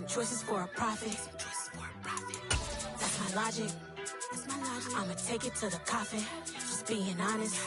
Choices for a profit. That's my logic. I'ma take it to the coffin. Just being honest.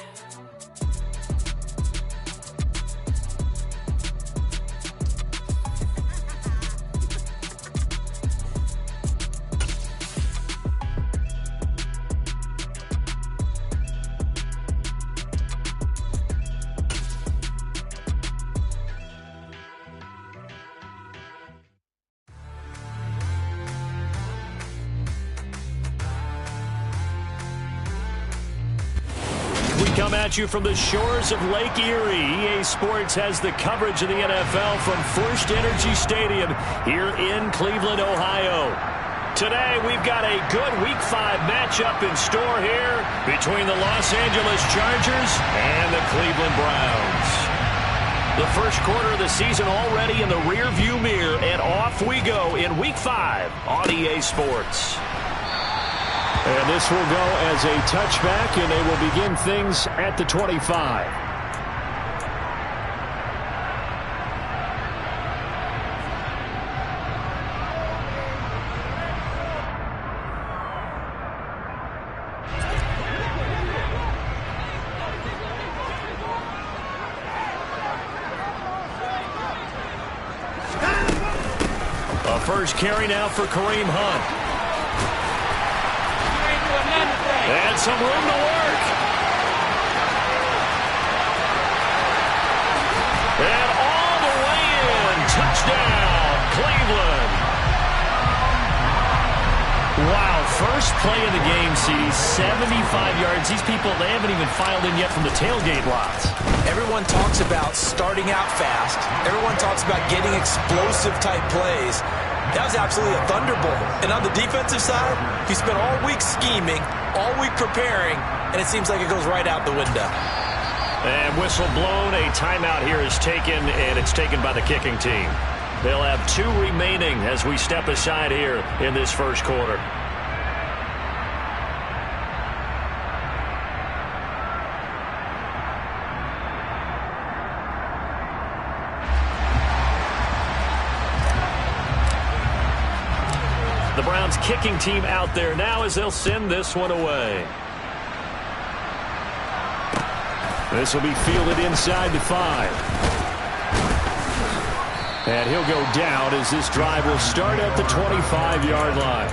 Come at you from the shores of Lake Erie. EA Sports has the coverage of the NFL from First Energy Stadium here in Cleveland, Ohio. Today, we've got a good Week 5 matchup in store here between the Los Angeles Chargers and the Cleveland Browns. The first quarter of the season already in the rearview mirror, and off we go in Week 5 on EA Sports. And this will go as a touchback, and they will begin things at the 25. A first carry now for Kareem Hunt. And some room to work. And all the way in. Touchdown, Cleveland. Wow, first play of the game, CD, 75 yards. These people, they haven't even filed in yet from the tailgate lots. Everyone talks about starting out fast. Everyone talks about getting explosive-type plays. That was absolutely a thunderbolt. And on the defensive side, he spent all week scheming, all week preparing, and it seems like it goes right out the window. And whistle blown, a timeout here is taken, and it's taken by the kicking team. They'll have 2 remaining as we step aside here in this first quarter. The Browns kicking team out there now as they'll send this one away. This will be fielded inside the 5. And he'll go down as this drive will start at the 25-yard line.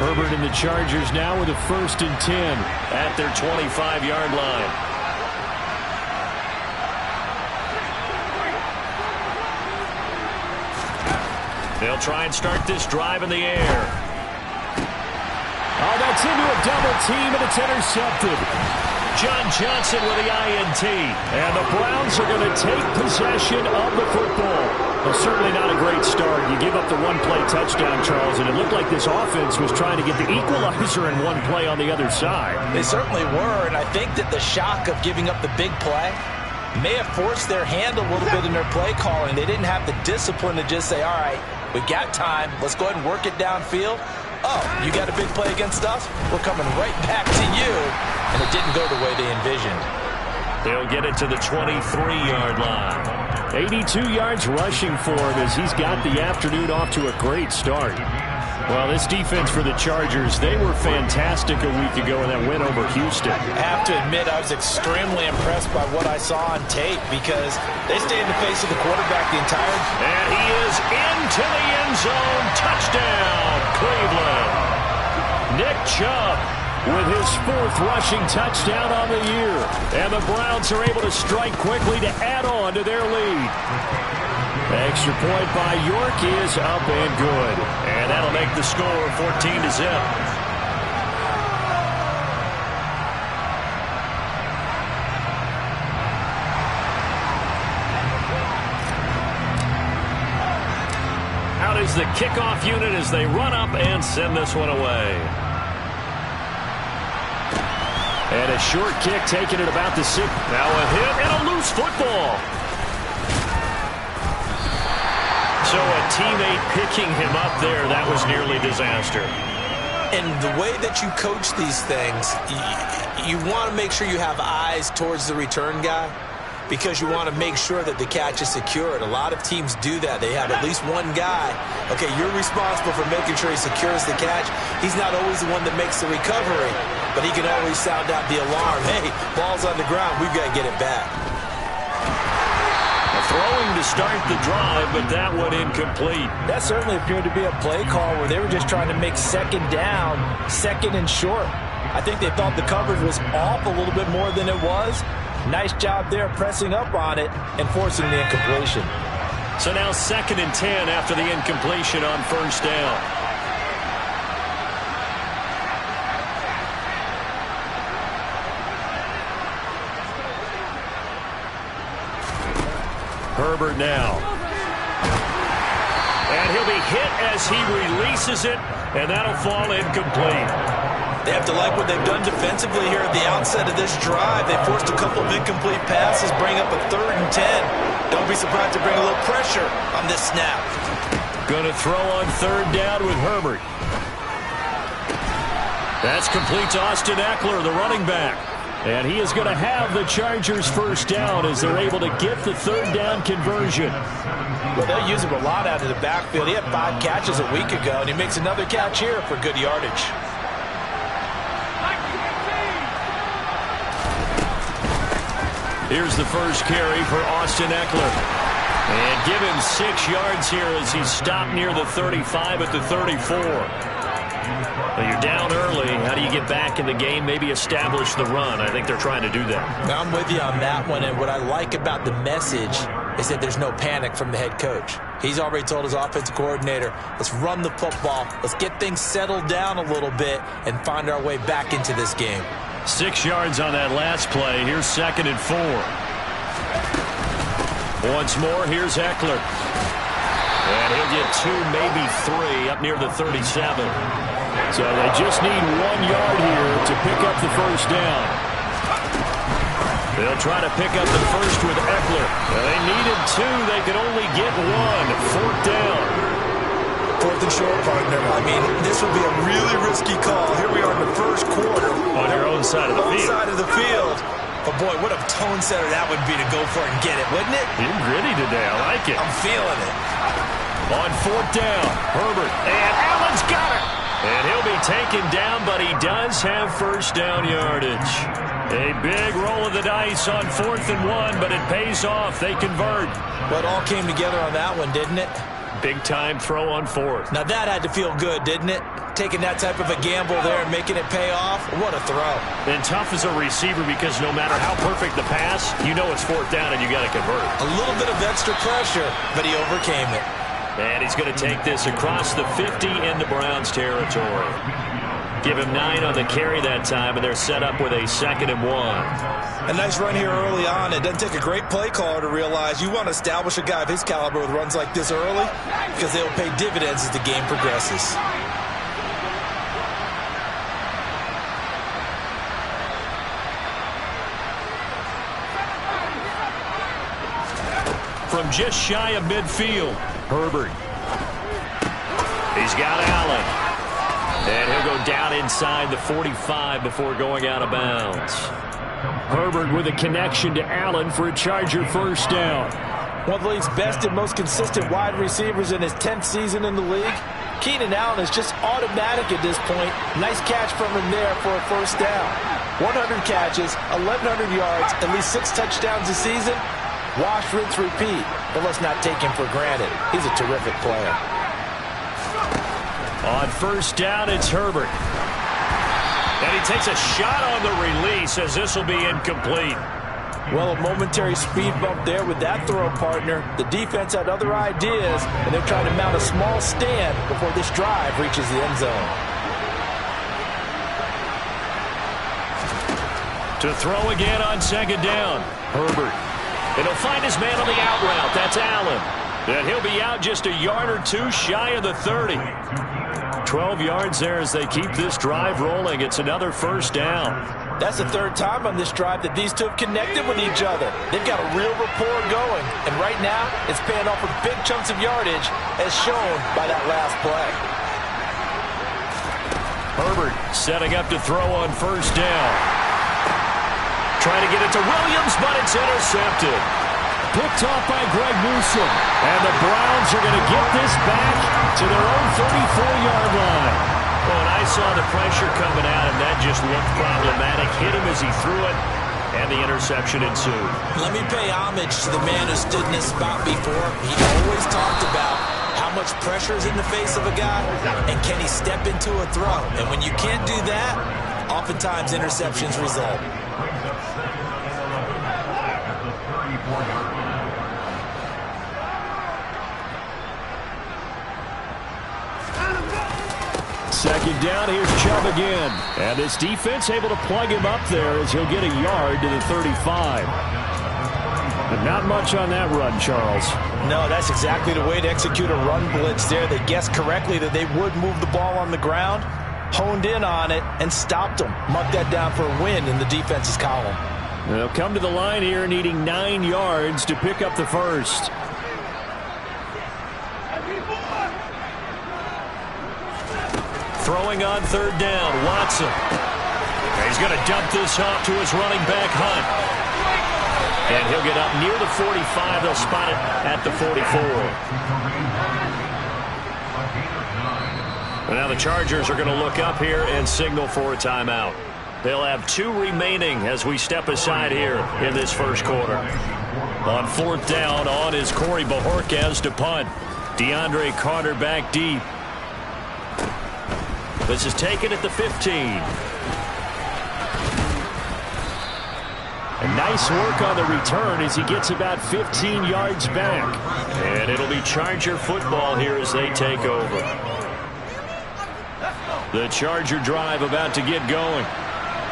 Herbert and the Chargers now with a 1st and 10 at their 25-yard line. They'll try and start this drive in the air. Oh, that's into a double team, and it's intercepted. John Johnson with the INT. And the Browns are going to take possession of the football. Well, certainly not a great start. You give up the one-play touchdown, Charles, and it looked like this offense was trying to get the equalizer in one play on the other side. They certainly were, and I think that the shock of giving up the big play may have forced their hand a little bit in their play calling. They didn't have the discipline to just say, all right, we got time. Let's go ahead and work it downfield. Oh, you got a big play against us? We're coming right back to you. And it didn't go the way they envisioned. They'll get it to the 23-yard line. 82 yards rushing for him as he's got the afternoon off to a great start. Well, this defense for the Chargers, they were fantastic a week ago in that win over Houston. I have to admit, I was extremely impressed by what I saw on tape because they stayed in the face of the quarterback the entire... And he is into the end zone. Touchdown, Cleveland. Nick Chubb with his 4th rushing touchdown on the year. And the Browns are able to strike quickly to add on to their lead. Extra point by York is up and good. And that'll make the score 14-0. Out is the kickoff unit as they run up and send this one away. And a short kick taken at about the 6. Now a hit and a loose football. So a teammate picking him up there, that was nearly disaster. And the way that you coach these things, you want to make sure you have eyes towards the return guy because you want to make sure that the catch is secured. A lot of teams do that. They have at least one guy. Okay, you're responsible for making sure he secures the catch. He's not always the one that makes the recovery, but he can always sound out the alarm. Hey, ball's on the ground. We've got to get it back. Throwing to start the drive, but that one incomplete. That certainly appeared to be a play call where they were just trying to make second down, second and short. I think they thought the coverage was off a little bit more than it was. Nice job there pressing up on it and forcing the incompletion. So now 2nd and 10 after the incompletion on first down. Herbert now. And he'll be hit as he releases it, and that'll fall incomplete. They have to like what they've done defensively here at the outset of this drive. They forced a couple of incomplete passes, bring up a 3rd and 10. Don't be surprised to bring a little pressure on this snap. Going to throw on 3rd down with Herbert. That's complete to Austin Eckler, the running back. And he is going to have the Chargers first down as they're able to get the 3rd down conversion. Well, they'll use him a lot out of the backfield. He had 5 catches a week ago, and he makes another catch here for good yardage. Here's the first carry for Austin Eckler. And give him 6 yards here as he's stopped near the 35 at the 34. Well, you're down early. How do you get back in the game? Maybe establish the run. I think they're trying to do that. Now, I'm with you on that one, and what I like about the message is that there's no panic from the head coach. He's already told his offensive coordinator, let's run the football, let's get things settled down a little bit and find our way back into this game. 6 yards on that last play. Here's 2nd and 4. Once more, here's Eckler. And he'll get 2, maybe 3 up near the 37. So they just need 1 yard here to pick up the first down. They'll try to pick up the first with Eckler. Well, they needed 2. They could only get 1. 4th down. 4th and short, partner. I mean, this would be a really risky call. Here we are in the first quarter. On your own side of the field. Side of the field. But, boy, what a tone setter that would be to go for it and get it, wouldn't it? You're gritty today. I like it. I'm feeling it. On 4th down, Herbert. And Allen's got it. And he'll be taken down, but he does have first down yardage. A big roll of the dice on 4th and 1, but it pays off. They convert. Well, it all came together on that one, didn't it? Big-time throw on 4th. Now, that had to feel good, didn't it? Taking that type of a gamble there and making it pay off. What a throw. And tough as a receiver because no matter how perfect the pass, you know it's 4th down and you got to convert. A little bit of extra pressure, but he overcame it. And he's going to take this across the 50 into Browns territory. Give him 9 on the carry that time, and they're set up with a 2nd and 1. A nice run here early on. It doesn't take a great play caller to realize you want to establish a guy of his caliber with runs like this early because they'll pay dividends as the game progresses. From just shy of midfield, Herbert. He's got Allen. And he'll go down inside the 45 before going out of bounds. Herbert with a connection to Allen for a Charger first down. One of the league's best and most consistent wide receivers in his 10th season in the league. Keenan Allen is just automatic at this point. Nice catch from him there for a first down. 100 catches, 1,100 yards, at least 6 touchdowns a season. Wash, rinse, repeat. But let's not take him for granted. He's a terrific player. On first down, it's Herbert. And he takes a shot on the release as this will be incomplete. Well, a momentary speed bump there with that throw, partner. The defense had other ideas, and they're trying to mount a small stand before this drive reaches the end zone. To throw again on 2nd down, Herbert. And he'll find his man on the out route. That's Allen. And he'll be out just a yard or 2 shy of the 30. 12 yards there as they keep this drive rolling. It's another first down. That's the third time on this drive that these two have connected with each other. They've got a real rapport going, and right now it's paying off with big chunks of yardage, as shown by that last play. Herbert setting up to throw on first down. Trying to get it to Williams, but it's intercepted. Picked off by Greg Newsome. And the Browns are going to get this back to their own 34-yard line. Well, and I saw the pressure coming out, and that just looked problematic. Hit him as he threw it, and the interception ensued. Let me pay homage to the man who stood in this spot before. He always talked about how much pressure is in the face of a guy, and can he step into a throw. And when you can't do that, oftentimes interceptions result. Second down, here's Chubb again. And this defense able to plug him up there as he'll get a yard to the 35. But not much on that run, Charles. No, that's exactly the way to execute a run blitz there. They guessed correctly that they would move the ball on the ground, honed in on it, and stopped them. Mark that down for a win in the defense's column. They'll come to the line here needing 9 yards to pick up the first. Throwing on third down, Watson. He's going to dump this off to his running back, Hunt. And he'll get up near the 45. They'll spot it at the 44. And now the Chargers are going to look up here and signal for a timeout. They'll have 2 remaining as we step aside here in this first quarter. On fourth down, on is Corey Bojorquez to punt. DeAndre Carter back deep. This is taken at the 15. And nice work on the return as he gets about 15 yards back. And it'll be Charger football here as they take over. The Charger drive about to get going.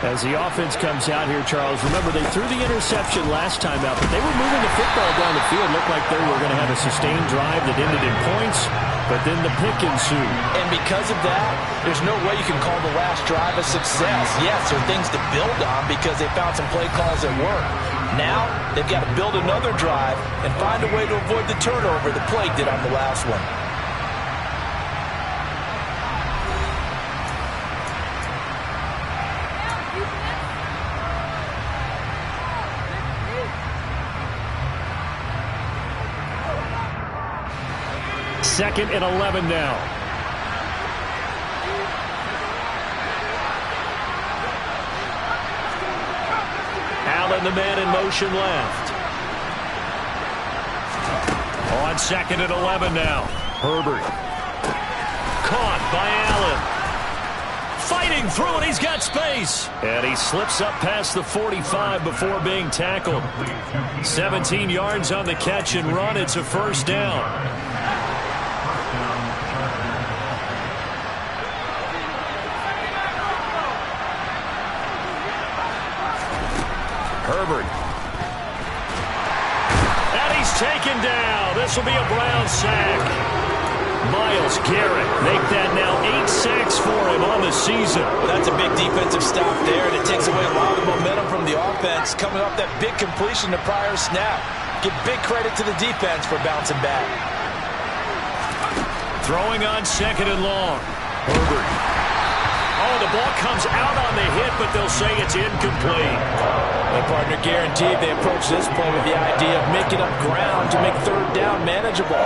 As the offense comes out here, Charles, remember they threw the interception last time out, but they were moving the football down the field. Looked like they were going to have a sustained drive that ended in points, but then the pick ensued. And because of that, there's no way you can call the last drive a success. Yes, there are things to build on because they found some play calls that work. Now, they've got to build another drive and find a way to avoid the turnover the play did on the last one. Second and 11 now. Allen, the man in motion left. On second and 11 now. Herbert. Caught by Allen. Fighting through it. He's got space. And he slips up past the 45 before being tackled. 17 yards on the catch and run. It's a first down. Herbert. And he's taken down. This will be a Brown sack. Myles Garrett make that now 8 sacks for him on the season. Well, that's a big defensive stop there, and it takes away a lot of momentum from the offense coming off that big completion the prior snap. Give big credit to the defense for bouncing back. Throwing on second and long. Herbert. Oh, the ball comes out on the hit, but they'll say it's incomplete. The partner guaranteed they approach this play with the idea of making up ground to make third down manageable.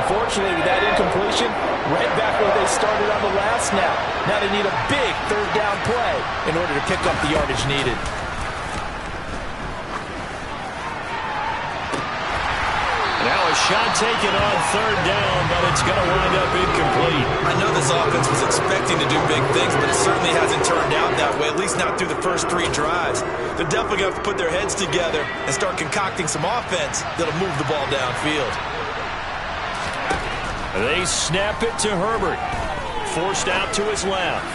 Unfortunately, with that incompletion, right back where they started on the last snap. Now they need a big third down play in order to pick up the yardage needed. Now a shot taken on third down, but it's going to wind up incomplete. I know this offense was expecting to do big things, but it certainly hasn't turned out that way, at least not through the first 3 drives. They're definitely going to have to put their heads together and start concocting some offense that'll move the ball downfield. They snap it to Herbert. Forced out to his left.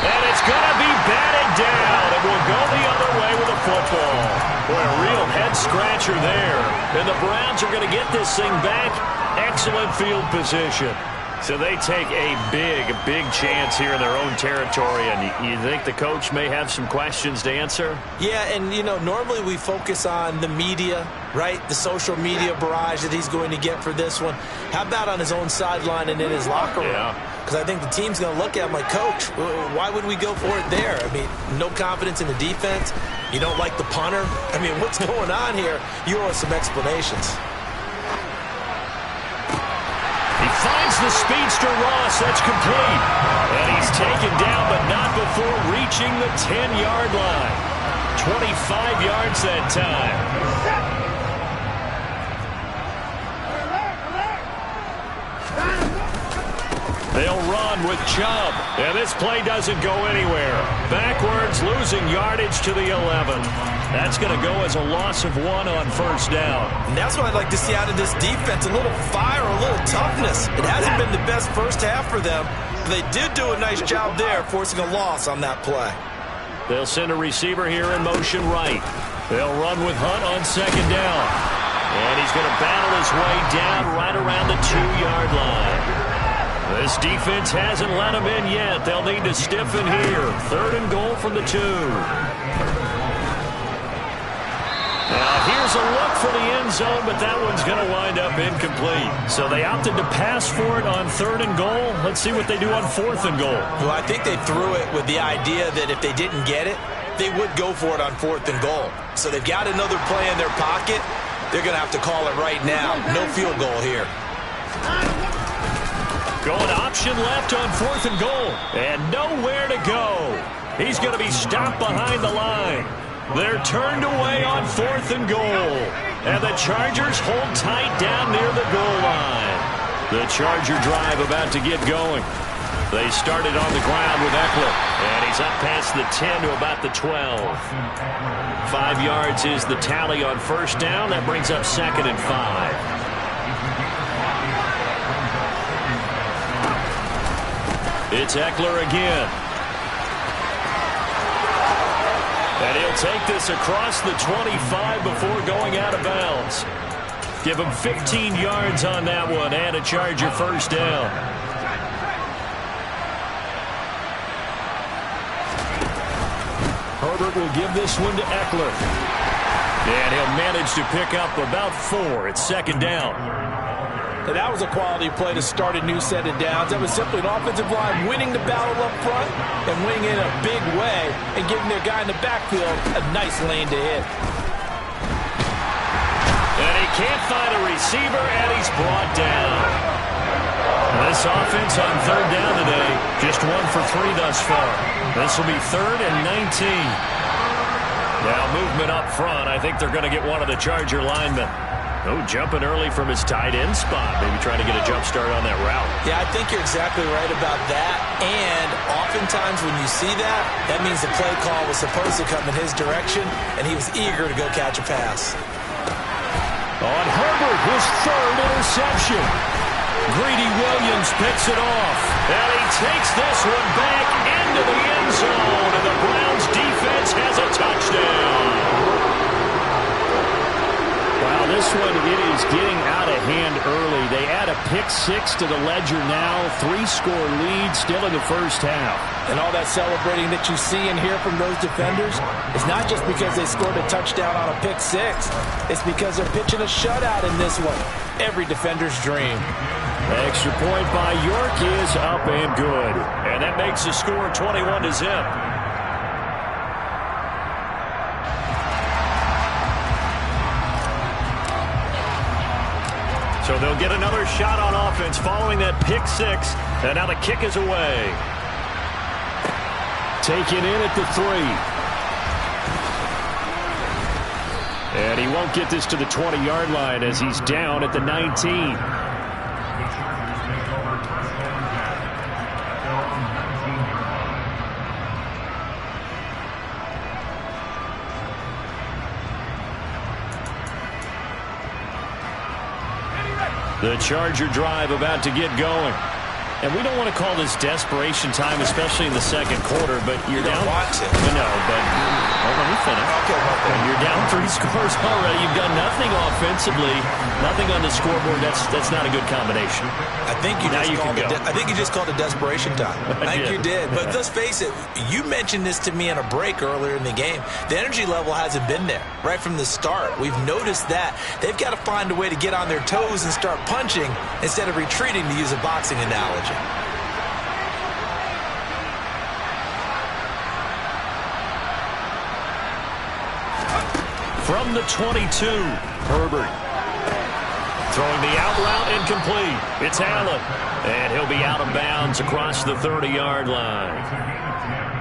And it's going to be batted down. It will go the other way with a football. Boy, a real head-scratcher there. And the Browns are going to get this thing back. Excellent field position. So they take a big chance here in their own territory, and you think the coach may have some questions to answer? Yeah, and, you know, normally we focus on the media, right? The social media barrage that he's going to get for this one. How about on his own sideline and in his locker room? Because I think the team's going to look at him like, Coach, why would we go for it there? I mean, no confidence in the defense. You don't like the punter. I mean, what's going on here? You owe us some explanations. He finds the speedster Ross. That's complete. And he's taken down, but not before reaching the 10-yard line. 25 yards that time. They'll run with Chubb. And this play doesn't go anywhere. Backwards, losing yardage to the 11. That's going to go as a loss of 1 on first down. And that's what I'd like to see out of this defense, a little fire, a little toughness. It hasn't been the best first half for them, but they did do a nice job there, forcing a loss on that play. They'll send a receiver here in motion right. They'll run with Hunt on second down. And he's going to battle his way down right around the 2-yard line. This defense hasn't let him in yet. They'll need to stiffen here. 3rd and goal from the 2. Now here's a look for the end zone, but that one's going to wind up incomplete. So they opted to pass for it on 3rd and goal. Let's see what they do on 4th and goal. Well, I think they threw it with the idea that if they didn't get it, they would go for it on 4th and goal. So they've got another play in their pocket. They're going to have to call it right now. No field goal here. Going option left on 4th and goal. And nowhere to go. He's going to be stopped behind the line. They're turned away on 4th and goal. And the Chargers hold tight down near the goal line. The Charger drive about to get going. They started on the ground with Eckler. And he's up past the 10 to about the 12. 5 yards is the tally on first down. That brings up 2nd and 5. It's Eckler again. And he'll take this across the 25 before going out of bounds. Give him 15 yards on that one and a Charger first down. Herbert will give this one to Eckler. And he'll manage to pick up about 4. It's 2nd down. And that was a quality play to start a new set of downs. That was simply an offensive line winning the battle up front and winning in a big way and giving their guy in the backfield a nice lane to hit. And he can't find a receiver, and he's brought down. This offense on 3rd down today, just 1 for 3 thus far. This will be 3rd and 19. Now movement up front. I think they're going to get one of the Charger linemen. Oh, jumping early from his tight end spot. Maybe trying to get a jump start on that route. Yeah, I think you're exactly right about that. And oftentimes when you see that, that means the play call was supposed to come in his direction, and he was eager to go catch a pass. On Herbert, his 3rd interception. Greedy Williams picks it off. And he takes this one back into the end zone. And the Browns defense has a touchdown. Wow, this one, it is getting out of hand early. They add a pick-6 to the ledger now. 3-score lead still in the first half. And all that celebrating that you see and hear from those defenders is not just because they scored a touchdown on a pick-6. It's because they're pitching a shutout in this one. Every defender's dream. Extra point by York is up and good. And that makes the score 21-0. So they'll get another shot on offense following that pick-6. And now the kick is away. Taken in at the 3. And he won't get this to the 20-yard line as he's down at the 19. The Charger drive about to get going. And we don't want to call this desperation time, especially in the second quarter, but you're down. You don't want to. No, but let me finish. Okay, when you're down 3 scores already, you've done nothing offensively, nothing on the scoreboard. That's not a good combination. I think you just called it desperation time. I think you did. But let's face it, you mentioned this to me in a break earlier in the game. The energy level hasn't been there right from the start. We've noticed that. They've got to find a way to get on their toes and start punching instead of retreating, to use a boxing analogy. From the 22, Herbert. Throwing the out route incomplete. It's Allen. And he'll be out of bounds across the 30-yard line.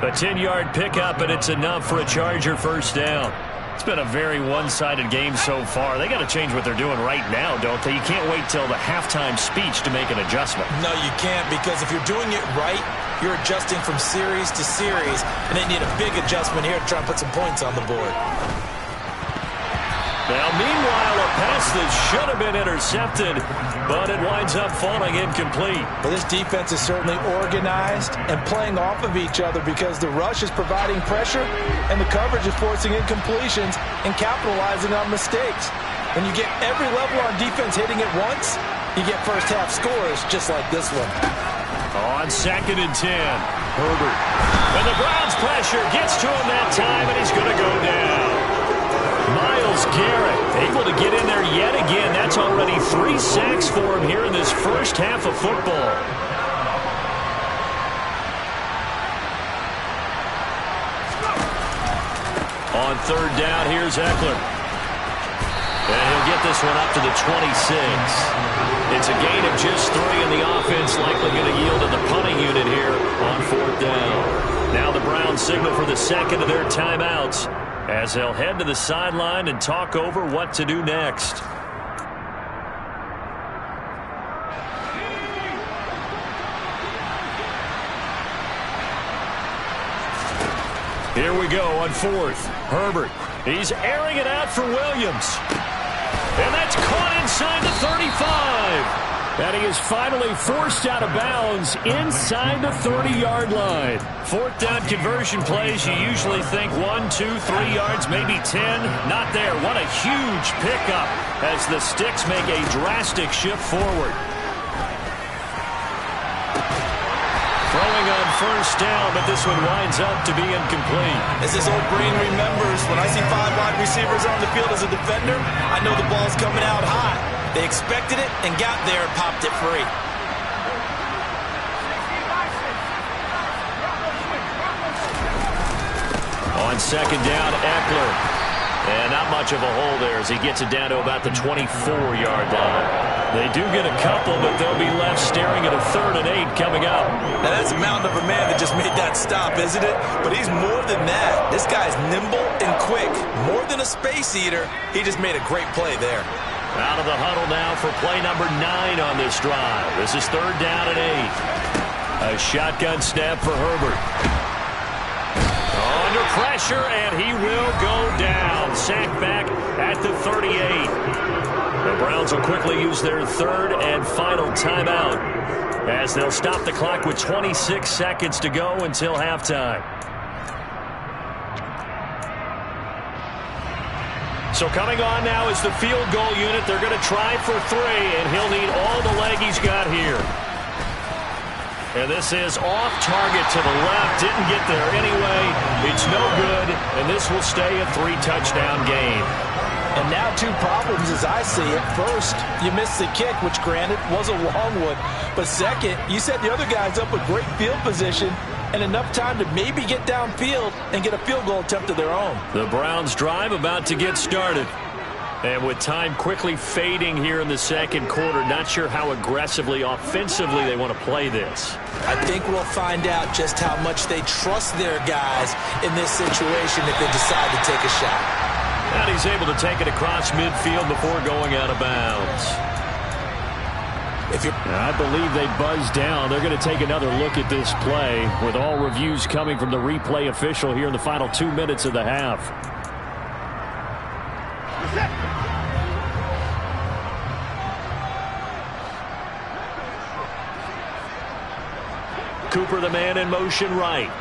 A 10-yard pickup, and it's enough for a Charger first down. It's been a very one-sided game so far. They got to change what they're doing right now, don't they? You can't wait till the halftime speech to make an adjustment. No, you can't, because if you're doing it right, you're adjusting from series to series, and they need a big adjustment here to try and put some points on the board. Now, meanwhile, a pass that should have been intercepted, but it winds up falling incomplete. Well, this defense is certainly organized and playing off of each other because the rush is providing pressure and the coverage is forcing incompletions and capitalizing on mistakes. When you get every level on defense hitting it once, you get first-half scores just like this one. On 2nd and 10, Herbert. And the Browns' pressure gets to him that time, and he's going to go down. Myles Garrett able to get in there yet again. That's already 3 sacks for him here in this first half of football. On 3rd down, here's Eckler. And he'll get this one up to the 26. It's a gain of just 3, and the offense likely going to yield to the punting unit here on 4th down. Now the Browns signal for the second of their timeouts, as they'll head to the sideline and talk over what to do next. Here we go on 4th. Herbert. He's airing it out for Williams. And that's caught inside the 35. And he is finally forced out of bounds inside the 30-yard line. 4th down conversion plays, you usually think 1, 2, 3 yards, maybe 10. Not there. What a huge pickup as the Sticks make a drastic shift forward. Throwing on 1st down, but this one winds up to be incomplete. As his old brain remembers, when I see 5 wide receivers on the field as a defender, I know the ball's coming out high. They expected it and got there and popped it free. On 2nd down, Eckler. And not much of a hole there as he gets it down to about the 24-yard line. They do get a couple, but they'll be left staring at a 3rd and 8 coming up. Now, that's a mountain of a man that just made that stop, isn't it? But he's more than that. This guy's nimble and quick. More than a space eater. He just made a great play there. Out of the huddle now for play number 9 on this drive. This is 3rd down and 8. A shotgun snap for Herbert. Under pressure, and he will go down. Sacked back at the 38. The Browns will quickly use their 3rd and final timeout as they'll stop the clock with 26 seconds to go until halftime. So coming on now is the field goal unit. They're going to try for 3, and he'll need all the leg he's got here. And this is off target to the left. Didn't get there anyway. It's no good, and this will stay a 3-touchdown game. And now 2 problems as I see it. First, you missed the kick, which granted was a long one. But second, you set the other guys up with great field position and enough time to maybe get downfield and get a field goal attempt of their own. The Browns drive about to get started. And with time quickly fading here in the second quarter, not sure how aggressively, offensively they want to play this. I think we'll find out just how much they trust their guys in this situation if they decide to take a shot. And he's able to take it across midfield before going out of bounds. I believe they buzzed down. They're going to take another look at this play with all reviews coming from the replay official here in the final 2 minutes of the half. Cooper, the man in motion right.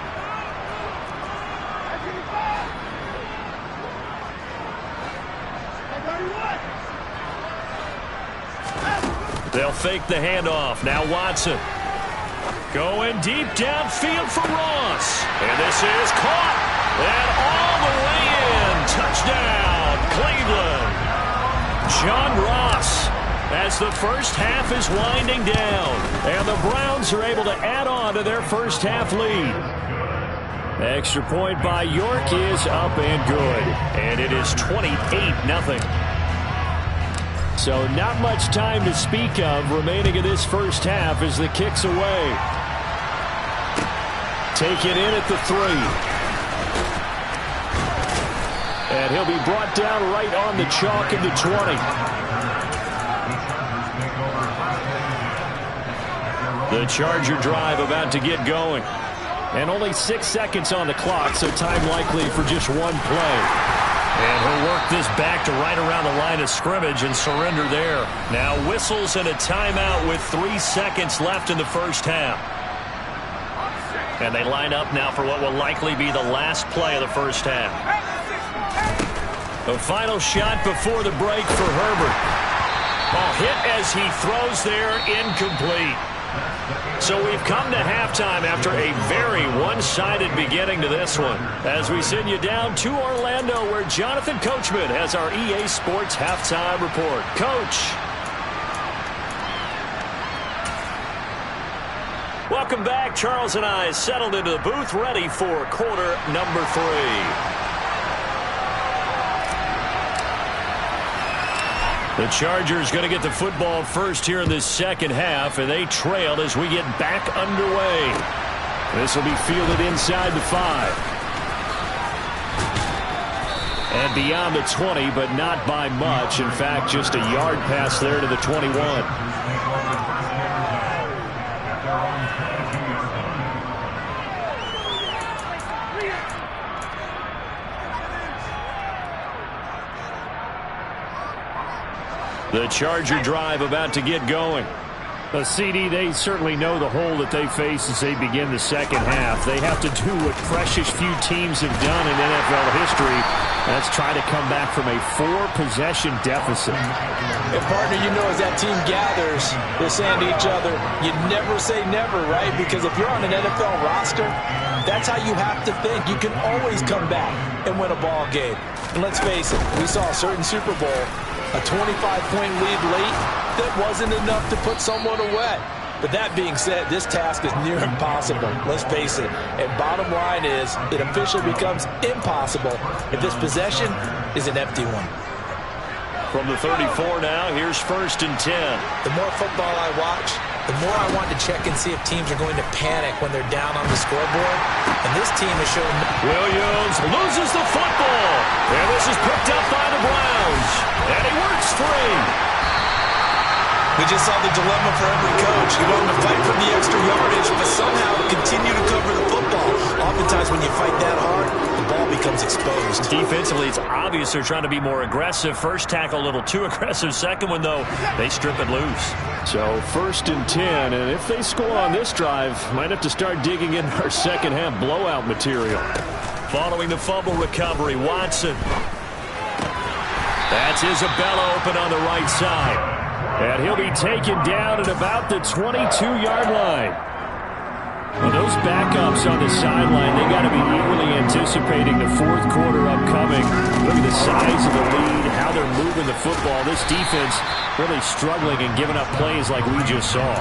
They'll fake the handoff. Now Watson. Going deep downfield for Ross. And this is caught. And all the way in. Touchdown, Cleveland. John Ross, as the first half is winding down. And the Browns are able to add on to their first half lead. Extra point by York is up and good. And it is 28-0. So not much time to speak of remaining in this first half as the kick's away. Taken in at the 3. And he'll be brought down right on the chalk at the 20. The Charger drive about to get going. And only 6 seconds on the clock, so time likely for just one play. And he'll work this back to right around the line of scrimmage and surrender there. Now whistles and a timeout with 3 seconds left in the first half. And they line up now for what will likely be the last play of the first half. The final shot before the break for Herbert. Ball hit as he throws there, incomplete. So we've come to halftime after a very one-sided beginning to this one. As we send you down to Orlando, where Jonathan Coachman has our EA Sports halftime report. Coach. Welcome back. Charles and I settled into the booth, ready for quarter number 3. The Chargers going to get the football first here in this second half, and they trailed as we get back underway. This will be fielded inside the 5. And beyond the 20, but not by much. In fact, just a yard pass there to the 21. The Charger drive about to get going. CD, they certainly know the hole that they face as they begin the second half. They have to do what precious few teams have done in NFL history. That's try to come back from a 4-possession deficit. And partner, you know, as that team gathers, they're saying to each other, you never say never, right? Because if you're on an NFL roster, that's how you have to think. You can always come back and win a ball game. And let's face it, we saw a certain Super Bowl, a 25-point lead late, that wasn't enough to put someone away. But that being said, this task is near impossible. Let's face it. And bottom line is, it officially becomes impossible if this possession is an empty one. From the 34 now, here's 1st and 10. The more football I watch, the more I want to check and see if teams are going to panic when they're down on the scoreboard. And this team has shown... Williams loses the football. And this is picked up by the Browns. And he works free. We just saw the dilemma for every coach. You want them to fight for the extra yardage, but somehow continue to cover the football. Oftentimes when you fight that hard, the ball becomes exposed. Defensively, it's obvious they're trying to be more aggressive. First tackle a little too aggressive. Second one, though, they strip it loose. So 1st and 10, and if they score on this drive, might have to start digging in our second half blowout material. Following the fumble recovery, Watson. That's Isabella open on the right side. And he'll be taken down at about the 22-yard line. Well, those backups on the sideline, they got to be eagerly anticipating the fourth quarter upcoming. Look at the size of the lead, how they're moving the football. This defense really struggling and giving up plays like we just saw.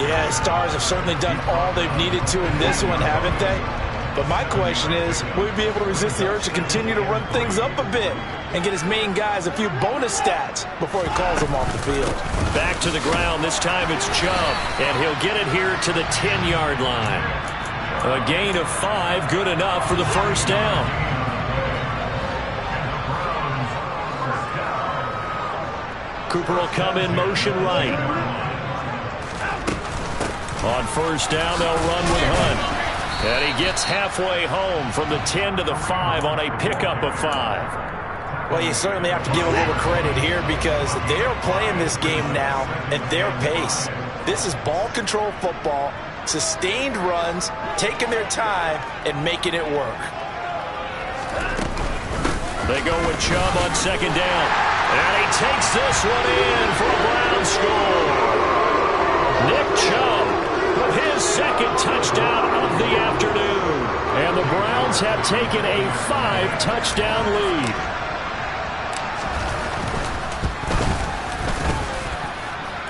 Yeah, Stars have certainly done all they've needed to in this one, haven't they? But my question is, will he be able to resist the urge to continue to run things up a bit and get his main guys a few bonus stats before he calls them off the field? Back to the ground. This time it's Chubb, and he'll get it here to the 10-yard line. A gain of 5, good enough for the first down. Cooper will come in motion right. On first down, they'll run with Hunt. And he gets halfway home from the 10 to the 5 on a pickup of 5. Well, you certainly have to give a little credit here because they are playing this game now at their pace. This is ball control football, Sustained runs, taking their time, and making it work. They go with Chubb on second down. And he takes this one in for a Browns score. Nick Chubb with his second touchdown of the afternoon. And the Browns have taken a 5-touchdown lead.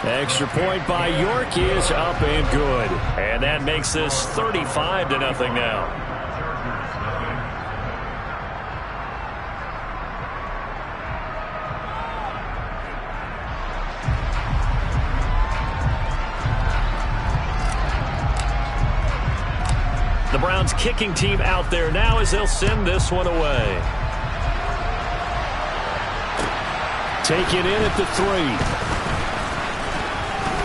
Extra point by York is up and good. And that makes this 35-0 now. The Browns kicking team out there now as they'll send this one away. Taken in at the 3.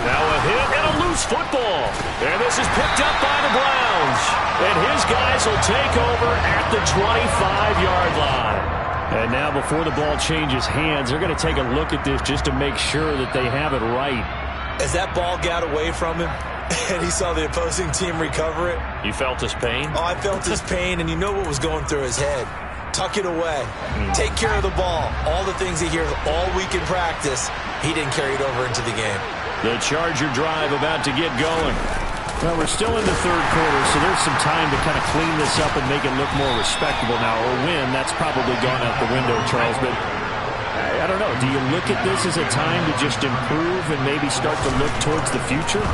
Now a hit and a loose football. And this is picked up by the Browns. And his guys will take over at the 25-yard line. And now before the ball changes hands, they're going to take a look at this just to make sure that they have it right. As that ball got away from him, and he saw the opposing team recover it. You felt his pain? Oh, I felt his pain, and you know what was going through his head. Tuck it away. Take care of the ball. All the things he hears all week in practice, he didn't carry it over into the game. The Charger drive about to get going. Well, we're still in the third quarter, so there's some time to kind of clean this up and make it look more respectable now. Or win, that's probably gone out the window, Charles. But I don't know. Do you look at this as a time to just improve and maybe start to look towards the future?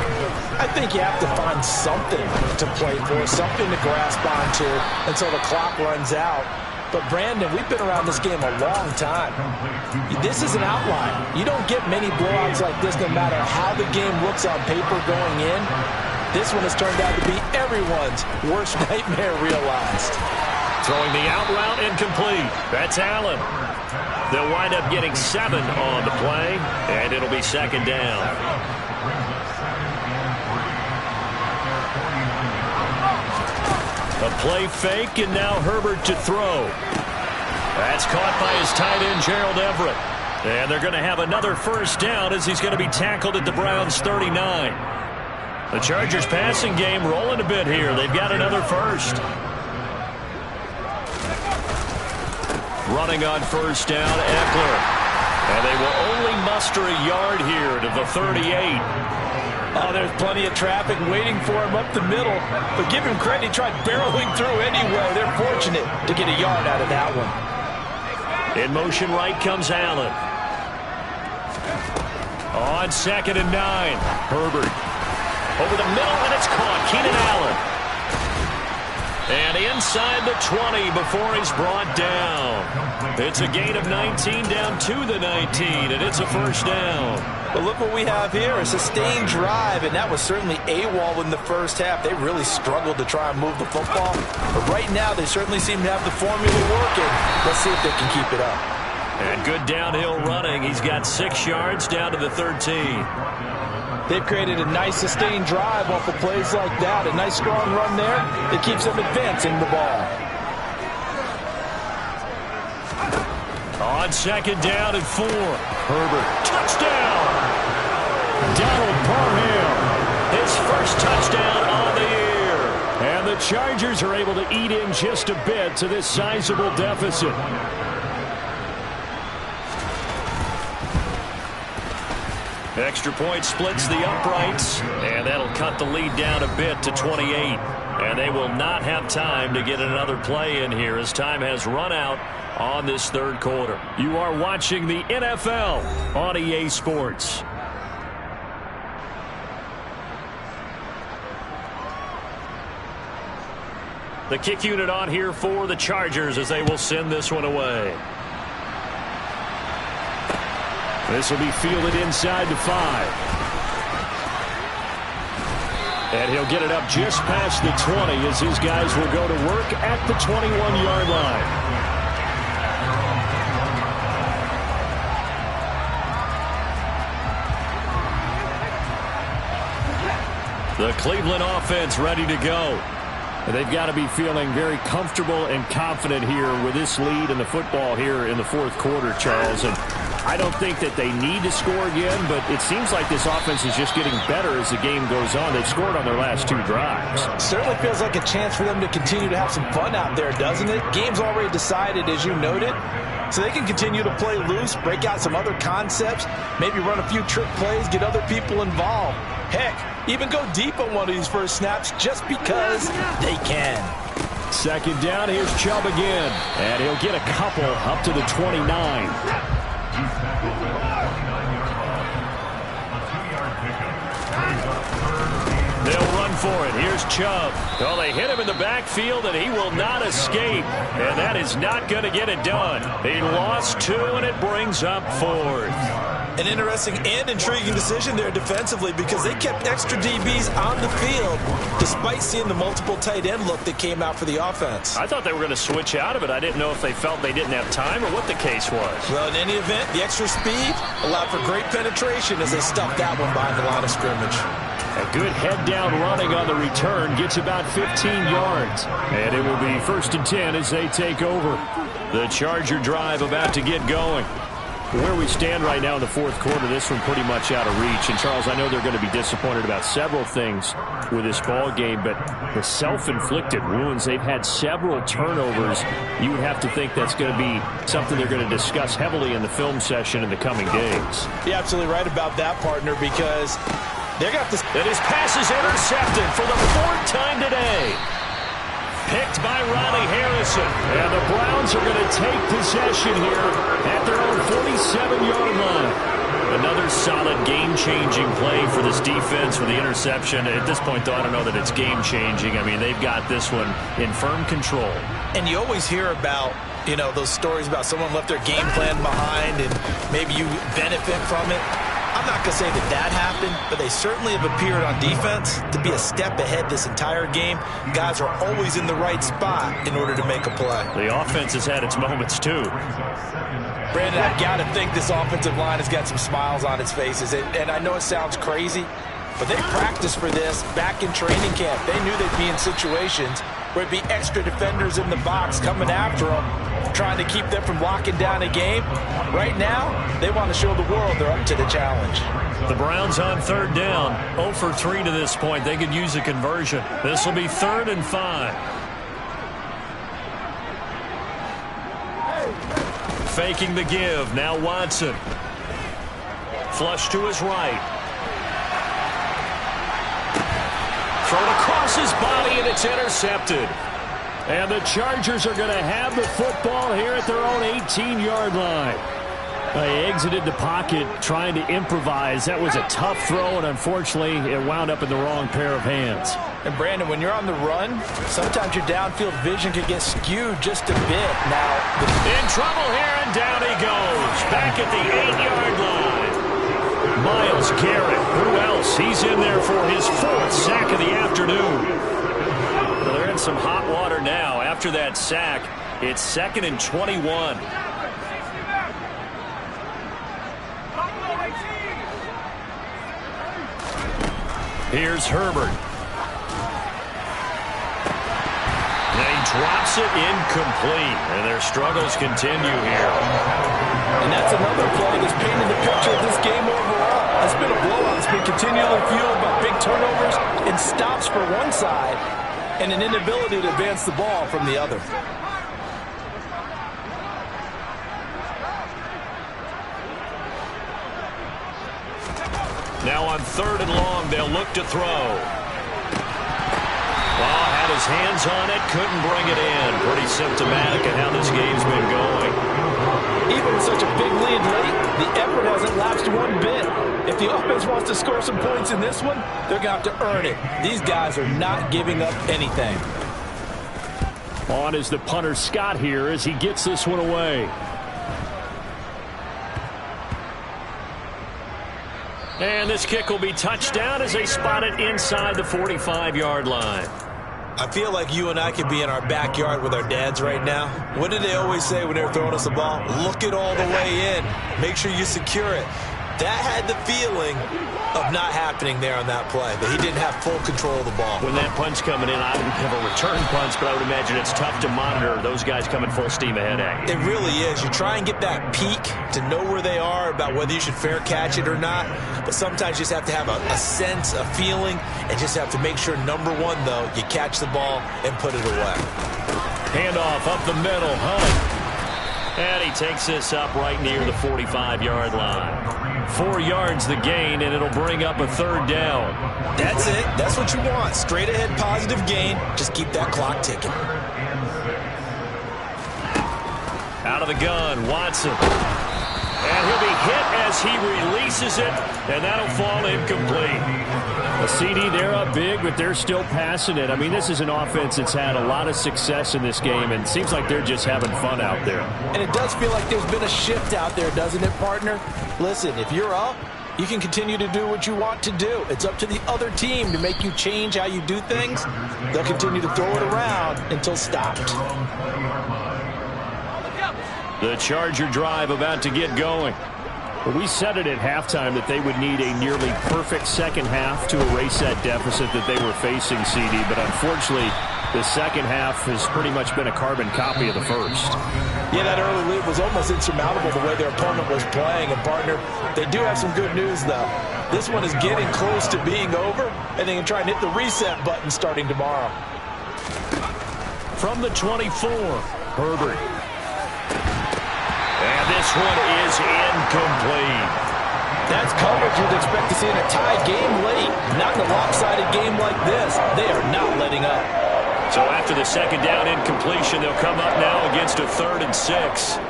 I think you have to find something to play for, something to grasp onto until the clock runs out. But, Brandon, we've been around this game a long time. This is an outlier. You don't get many blowouts like this no matter how the game looks on paper going in. This one has turned out to be everyone's worst nightmare realized. Throwing the out route incomplete. That's Allen. They'll wind up getting 7 on the play, and it'll be second down. A play fake, and now Herbert to throw. That's caught by his tight end, Gerald Everett. And they're going to have another first down as he's going to be tackled at the Browns' 39. The Chargers passing game rolling a bit here. They've got another first. Running on first down, Eckler. And they will only muster a yard here to the 38. Oh, there's plenty of traffic waiting for him up the middle. But give him credit, he tried barreling through anyway. They're fortunate to get a yard out of that one. In motion right comes Allen. On 2nd and 9. Herbert. Over the middle, and it's caught. Keenan Allen. And inside the 20 before he's brought down. It's a gain of 19 down to the 19, and it's a first down. But look what we have here, a sustained drive, and that was certainly AWOL in the first half. They really struggled to try and move the football. But right now, they certainly seem to have the formula working. Let's see if they can keep it up. And good downhill running. He's got 6 yards down to the 13. They've created a nice sustained drive off of plays like that. A nice strong run there. It keeps them advancing the ball. On 2nd down and 4. Herbert. Touchdown! Donald Parham. His first touchdown on the year. And the Chargers are able to eat in just a bit to this sizable deficit. Extra point splits the uprights, and that'll cut the lead down a bit to 28. And they will not have time to get another play in here as time has run out on this third quarter. You are watching the NFL on EA Sports. The kick unit on here for the Chargers as they will send this one away. This will be fielded inside the 5. And he'll get it up just past the 20 as his guys will go to work at the 21-yard line. The Cleveland offense ready to go. They've got to be feeling very comfortable and confident here with this lead in the football here in the fourth quarter, Charles. And I don't think that they need to score again, but it seems like this offense is just getting better as the game goes on. They've scored on their last 2 drives. Certainly feels like a chance for them to continue to have some fun out there, doesn't it? Game's already decided, as you noted. So they can continue to play loose, break out some other concepts, maybe run a few trick plays, get other people involved. Heck, even go deep on one of these first snaps just because they can. Second down, here's Chubb again. And he'll get a couple up to the 29. They'll run for it. Here's Chubb. Well, they hit him in the backfield, and he will not escape. And that is not going to get it done. He lost 2, and it brings up 4th. An interesting and intriguing decision there defensively because they kept extra DBs on the field despite seeing the multiple tight end look that came out for the offense. I thought they were going to switch out of it. I didn't know if they felt they didn't have time or what the case was. Well, in any event, the extra speed allowed for great penetration as they stuffed that one behind the line of scrimmage. A good head-down running on the return gets about 15 yards. And it will be 1st and 10 as they take over. The Charger drive about to get going. Where we stand right now in the fourth quarter, this one pretty much out of reach. And, Charles, I know they're going to be disappointed about several things with this ball game, but the self-inflicted wounds, they've had several turnovers. You would have to think that's going to be something they're going to discuss heavily in the film session in the coming days. You're absolutely right about that, partner, because they're going to have to... And his pass is intercepted for the 4th time today. Picked by Ronnie Harrison. And the Browns are going to take possession here at their own 47-yard line. Another solid game-changing play for this defense with the interception. At this point, though, I don't know that it's game-changing. I mean, they've got this one in firm control. And you always hear about, you know, those stories about someone left their game plan behind and maybe you benefit from it. I'm not going to say that that happened, but they certainly have appeared on defense to be a step ahead this entire game. Guys are always in the right spot in order to make a play. The offense has had its moments, too. Brandon, I've got to think this offensive line has got some smiles on its faces. And I know it sounds crazy, but they practiced for this back in training camp. They knew they'd be in situations where it'd be extra defenders in the box coming after them, trying to keep them from locking down a game. Right now, they want to show the world they're up to the challenge. The Browns on 3rd down, 0 for 3 to this point. They could use a conversion. This will be 3rd and 5. Faking the give. Now Watson. Flush to his right. Thrown across his body, and it's intercepted. And the Chargers are going to have the football here at their own 18-yard line. They exited the pocket trying to improvise. That was a tough throw, and unfortunately, it wound up in the wrong pair of hands. And, Brandon, when you're on the run, sometimes your downfield vision can get skewed just a bit. Now, in trouble here, and down he goes. Back at the 8-yard line. Myles Garrett, who else? He's in there for his 4th sack of the afternoon. Well, they're in some hot water now. After that sack, it's 2nd and 21. Here's Herbert. And he drops it incomplete. And their struggles continue here. And that's another play that's painting the picture of this game overall. It's been a blowout. It's been continually fueled by big turnovers and stops for one side and an inability to advance the ball from the other. Now on 3rd and long, they'll look to throw. Well, had his hands on it, couldn't bring it in. Pretty symptomatic of how this game's been going. Even with such a big lead late, the effort hasn't lapsed one bit. If the offense wants to score some points in this one, they're going to have to earn it. These guys are not giving up anything. On is the punter Scott here as he gets this one away. And this kick will be touchdown as they spot it inside the 45-yard line. I feel like you and I could be in our backyard with our dads right now. What did they always say when they were throwing us the ball? Look it all the way in. Make sure you secure it. That had the feeling of not happening there on that play, that he didn't have full control of the ball. When that punch coming in, I don't have a return punch, but I would imagine it's tough to monitor those guys coming full steam ahead at you. It really is. You try and get that peek to know where they are, about whether you should fair catch it or not, but sometimes you just have to have a sense, a feeling, and just have to make sure, number one, though, you catch the ball and put it away. Handoff up the middle, Hunt. And he takes this up right near the 45-yard line. 4 yards the gain, and it'll bring up a third down. That's it. That's what you want. Straight ahead positive gain. Just keep that clock ticking. Out of the gun, Watson. And he'll be hit as he releases it, and that'll fall incomplete. A CD, they're up big, but they're still passing it. I mean, this is an offense that's had a lot of success in this game, and it seems like they're just having fun out there. And it does feel like there's been a shift out there, doesn't it, partner? Listen, if you're up, you can continue to do what you want to do. It's up to the other team to make you change how you do things. They'll continue to throw it around until stopped. The Charger drive about to get going. We said it at halftime that they would need a nearly perfect second half to erase that deficit that they were facing, CD, but unfortunately the second half has pretty much been a carbon copy of the first. Yeah, that early lead was almost insurmountable the way their opponent was playing, and partner, they do have some good news though. This one is getting close to being over, and they can try and hit the reset button starting tomorrow. From the 24, Herbert. And this one is incomplete. That's coverage you'd expect to see in a tie game late. Not in a lopsided game like this. They are not letting up. So after the second down incompletion, they'll come up now against a 3rd and 6.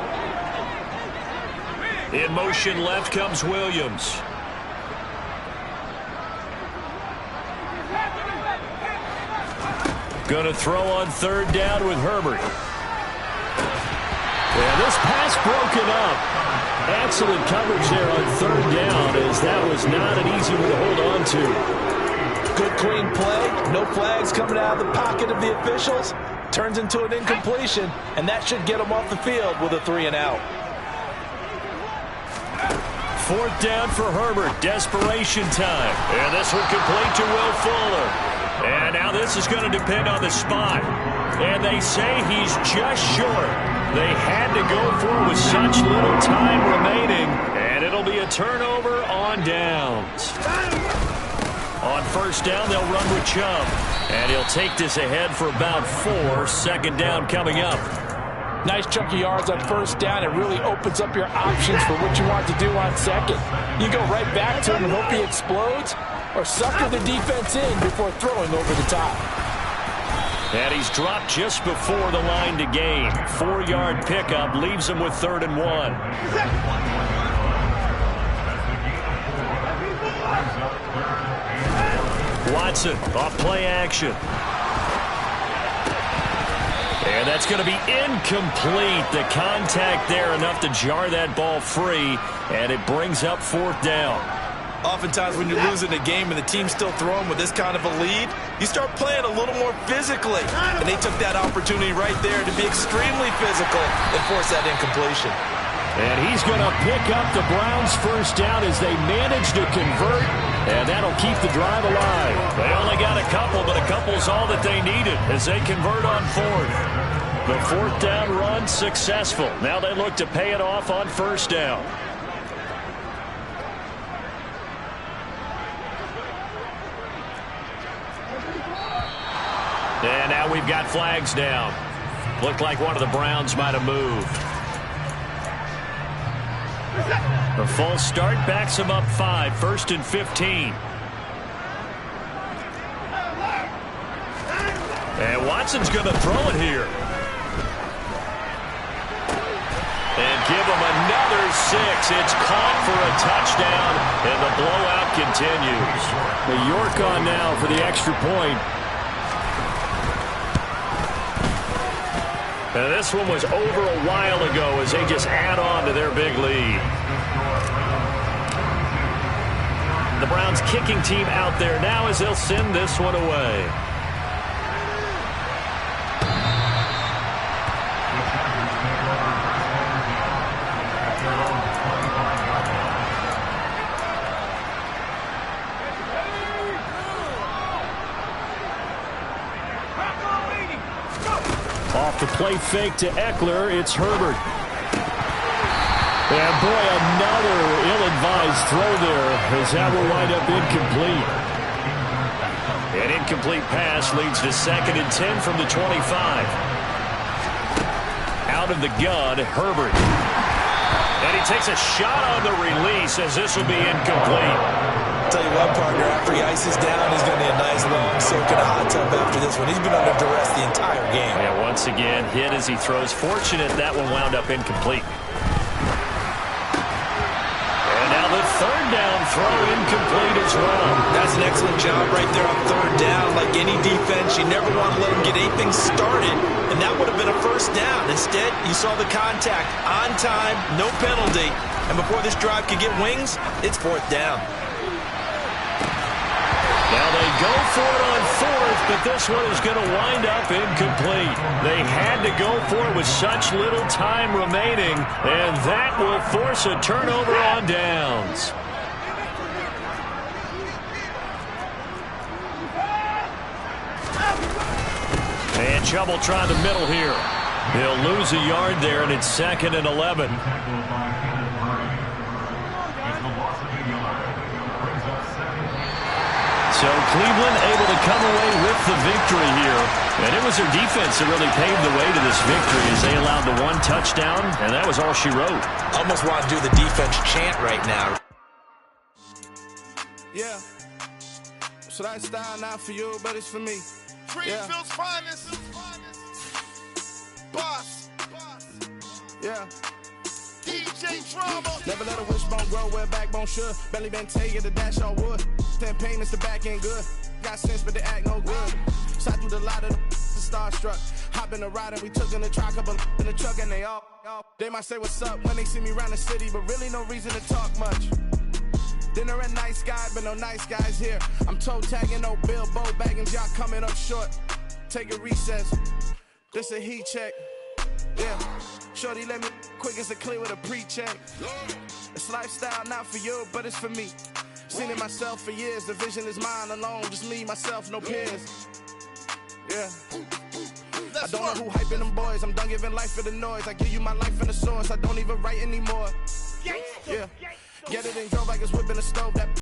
In motion left comes Williams. Gonna throw on 3rd down with Herbert. And this pass broken up. Excellent coverage there on 3rd down, as that was not an easy one to hold on to. Good clean play. No flags coming out of the pocket of the officials. Turns into an incompletion, and that should get them off the field with a 3 and out. 4th down for Herbert. Desperation time. And this one complete to Will Fuller. And now this is going to depend on the spot. And they say he's just short. They had to go for it with such little time remaining. And it'll be a turnover on downs. On 1st down, they'll run with Chubb. And he'll take this ahead for about 4. 2nd down coming up. Nice chunk of yards on 1st down. It really opens up your options for what you want to do on 2nd. You go right back to him and hope he explodes, or sucker the defense in before throwing over the top. And he's dropped just before the line to gain. 4-yard pickup leaves him with 3rd and 1. Watson off play action. And that's going to be incomplete. The contact there enough to jar that ball free, and it brings up 4th down. Oftentimes when you're losing a game and the team's still throwing with this kind of a lead, you start playing a little more physically. And they took that opportunity right there to be extremely physical and force that incompletion. And he's going to pick up the Browns' 1st down as they manage to convert, and that'll keep the drive alive. They only got a couple, but a couple's all that they needed as they convert on 4th. The 4th down run successful. Now they look to pay it off on 1st down. And now we've got flags down. Looked like one of the Browns might have moved. The false start backs him up 5. 1st and 15. And Watson's going to throw it here. And give him another 6. It's caught for a touchdown, and the blowout continues. The York on now for the extra point. And this one was over a while ago as they just add on to their big lead. The Browns kicking team out there now as they'll send this one away. The play fake to Eckler. It's Herbert. And boy, another ill-advised throw there as that will wind up incomplete. An incomplete pass leads to 2nd and 10 from the 25. Out of the gun, Herbert. And he takes a shot on the release as this will be incomplete. I'll tell you what, partner, after he ices down, he's going to need a nice long soak in a hot tub after this one. He's been under duress the entire game. Yeah, once again, hit as he throws. Fortunate that one wound up incomplete. And now the 3rd down throw incomplete as well. That's an excellent job right there on 3rd down. Like any defense, you never want to let them get anything started, and that would have been a 1st down. Instead, you saw the contact on time, no penalty, and before this drive could get wings, it's 4th down. Now they go for it on 4th, but this one is going to wind up incomplete. They had to go for it with such little time remaining, and that will force a turnover on downs. And trouble trying the middle here. He'll lose a yard there, and it's 2nd and 11. So Cleveland able to come away with the victory here. And it was their defense that really paved the way to this victory as they allowed the 1 touchdown, and that was all she wrote. Almost want to do the defense chant right now. Yeah. So that style not for you, but it's for me. Greenfield's finest. Boss. Yeah. DJ Drama. Never let a wishbone grow where a backbone should. Belly been taking the dash on wood. 10 payments, the back ain't good. Got sense, but they act no good. Shot through the lot of the starstruck. Hop in the ride and we took in the truck, couple in the truck, and they all. They might say what's up when they see me around the city, but really no reason to talk much. Dinner at Nice Guy, but no nice guys here. I'm toe tagging, no Bilbo baggins, y'all coming up short. Take a recess. This a heat check. Yeah. Shorty let me quick as a clear with a pre-check. It's lifestyle not for you, but it's for me. Seen it myself for years. The vision is mine alone. Just me, myself, no peers. Yeah. I don't know who hyping them boys. I'm done giving life for the noise. I give you my life in the source. I don't even write anymore. Yeah. Get it and drove like it's whipping a stove. That